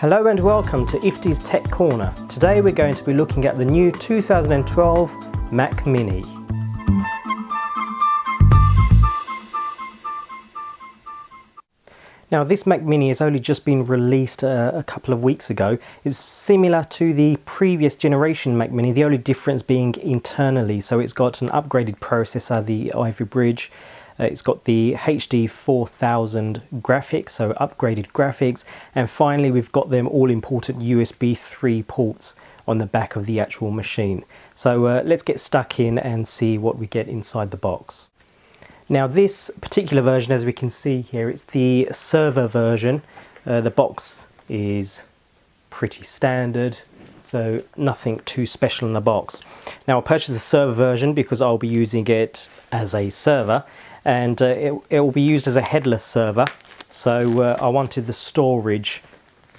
Hello and welcome to Ifty's Tech Corner. Today we're going to be looking at the new 2012 Mac Mini. Now this Mac Mini has only just been released a couple of weeks ago. It's similar to the previous generation Mac Mini, the only difference being internally. So it's got an upgraded processor, the Ivy Bridge. It's got the HD 4000 graphics, so upgraded graphics. And finally, we've got them all important USB 3 ports on the back of the actual machine. So let's get stuck in and see what we get inside the box. Now this particular version, as we can see here, it's the server version. The box is pretty standard, so nothing too special in the box. Now I purchased the server version because I'll be using it as a server, and it will be used as a headless server, so I wanted the storage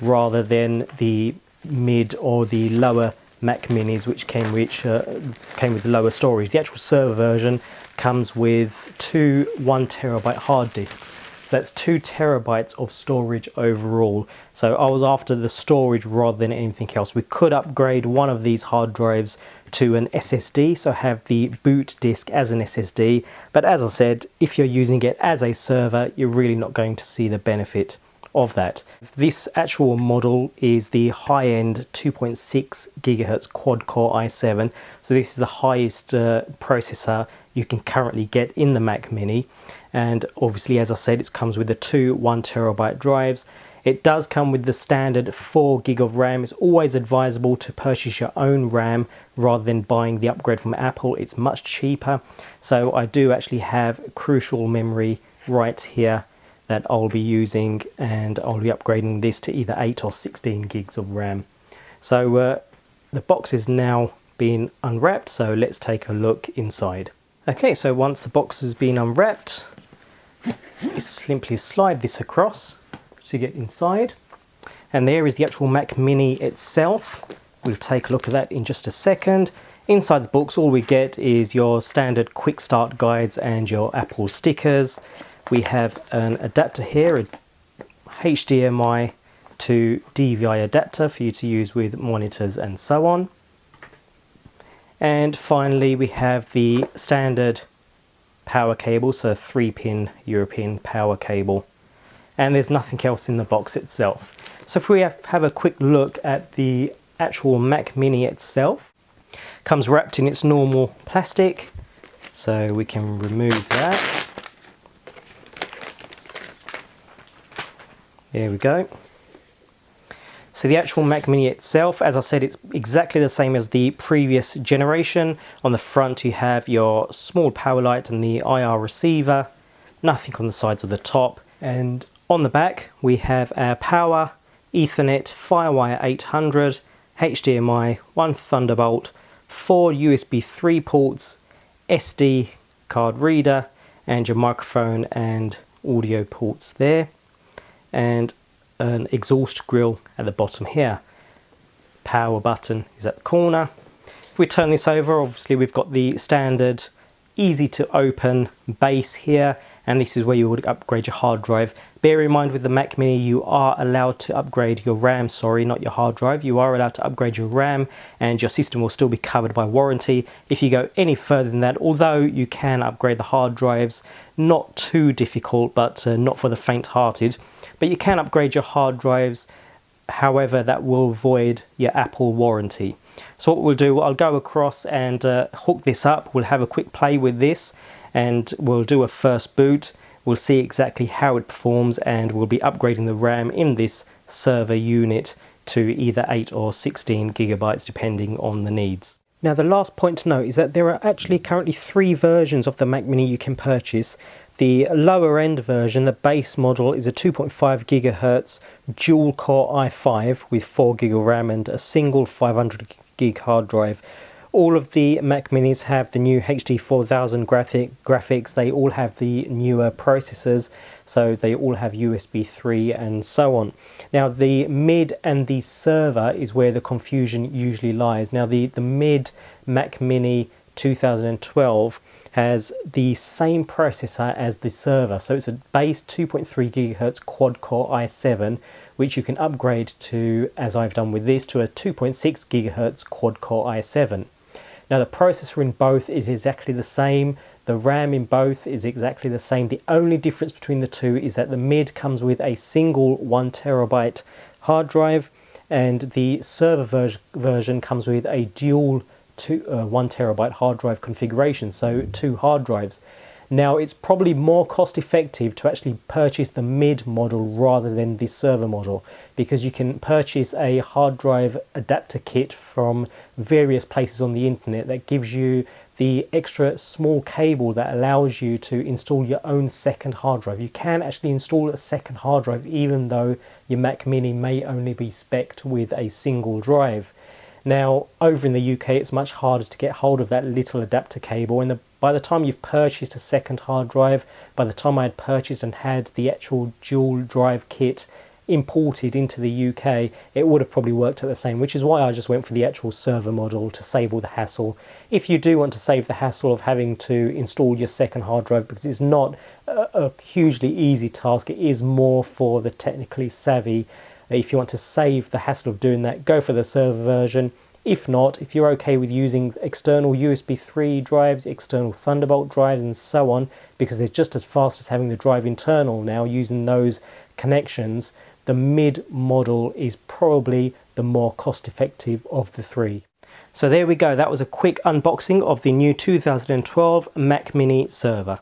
rather than the mid or the lower Mac Minis which came with the lower storage. The actual server version comes with two 1 terabyte hard disks, so that's 2 terabytes of storage overall. So I was after the storage rather than anything else. We could upgrade one of these hard drives to an SSD, so have the boot disk as an SSD, but as I said, if you're using it as a server, you're really not going to see the benefit of that. This actual model is the high-end 2.6 gigahertz quad-core i7, so this is the highest processor you can currently get in the Mac Mini, and obviously, as I said, it comes with the two 1 terabyte drives. It does come with the standard 4 gig of RAM. It's always advisable to purchase your own RAM rather than buying the upgrade from Apple. It's much cheaper. So I do actually have crucial memory right here that I'll be using, and I'll be upgrading this to either 8 or 16 gigs of RAM. So the box is now being unwrapped, so let's take a look inside. Okay, so once the box has been unwrapped, you simply slide this across to get inside, and there is the actual Mac Mini itself. We'll take a look at that in just a second. Inside the box, all we get is your standard quick start guides and your Apple stickers. We have an adapter here, a HDMI to DVI adapter for you to use with monitors and so on. And finally, we have the standard power cable, so a 3-pin European power cable. And there's nothing else in the box itself. So if we have a quick look at the actual Mac Mini itself, it comes wrapped in its normal plastic, so we can remove that. There we go. So the actual Mac Mini itself, as I said, it's exactly the same as the previous generation. On the front you have your small power light and the IR receiver, nothing on the sides of the top, and on the back we have our power, Ethernet, Firewire 800, HDMI, 1 Thunderbolt, 4 USB 3 ports, SD card reader, and your microphone and audio ports there, and an exhaust grill at the bottom here. Power button is at the corner. If we turn this over, obviously we've got the standard easy to open base here, and this is where you would upgrade your hard drive. Bear in mind with the Mac Mini you are allowed to upgrade your RAM, sorry, not your hard drive. You are allowed to upgrade your RAM and your system will still be covered by warranty. If you go any further than that, although you can upgrade the hard drives, not too difficult, but not for the faint-hearted. But you can upgrade your hard drives, however that will void your Apple warranty. So what we'll do, I'll go across and hook this up. We'll have a quick play with this and we'll do a first boot. We'll see exactly how it performs, and we'll be upgrading the RAM in this server unit to either 8 or 16 gigabytes depending on the needs. Now the last point to note is that there are actually currently 3 versions of the Mac Mini you can purchase. The lower end version, the base model, is a 2.5 gigahertz dual core i5 with 4 gig of RAM and a single 500 gig hard drive. All of the Mac Minis have the new HD 4000 graphics, they all have the newer processors, so they all have USB 3 and so on. Now the mid and the server is where the confusion usually lies. Now the mid Mac Mini 2012 has the same processor as the server, so it's a base 2.3 gigahertz quad core i7 which you can upgrade to, as I've done with this, to a 2.6 GHz quad-core i7. Now the processor in both is exactly the same, the RAM in both is exactly the same. The only difference between the two is that the mid comes with a single 1TB hard drive, and the server version comes with a dual 1TB hard drive configuration, so 2 hard drives. Now it's probably more cost effective to actually purchase the mid model rather than the server model, because you can purchase a hard drive adapter kit from various places on the internet that gives you the extra small cable that allows you to install your own second hard drive. You can actually install a second hard drive even though your Mac Mini may only be spec'd with a single drive. Now over in the UK it's much harder to get hold of that little adapter cable, and by the time you've purchased a second hard drive, by the time I had purchased and had the actual dual drive kit imported into the UK, it would have probably worked out the same, which is why I just went for the actual server model to save all the hassle. If you do want to save the hassle of having to install your second hard drive, because it's not a hugely easy task, it is more for the technically savvy. If you want to save the hassle of doing that, go for the server version. If not, if you're okay with using external USB 3 drives, external Thunderbolt drives and so on, because they're just as fast as having the drive internal now using those connections, the mid model is probably the more cost effective of the three. So there we go, that was a quick unboxing of the new 2012 Mac Mini server.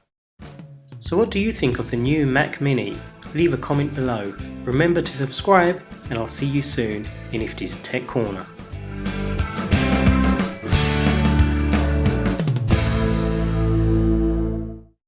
So what do you think of the new Mac Mini? Leave a comment below. Remember to subscribe, and I'll see you soon in Ifty's Tech Corner.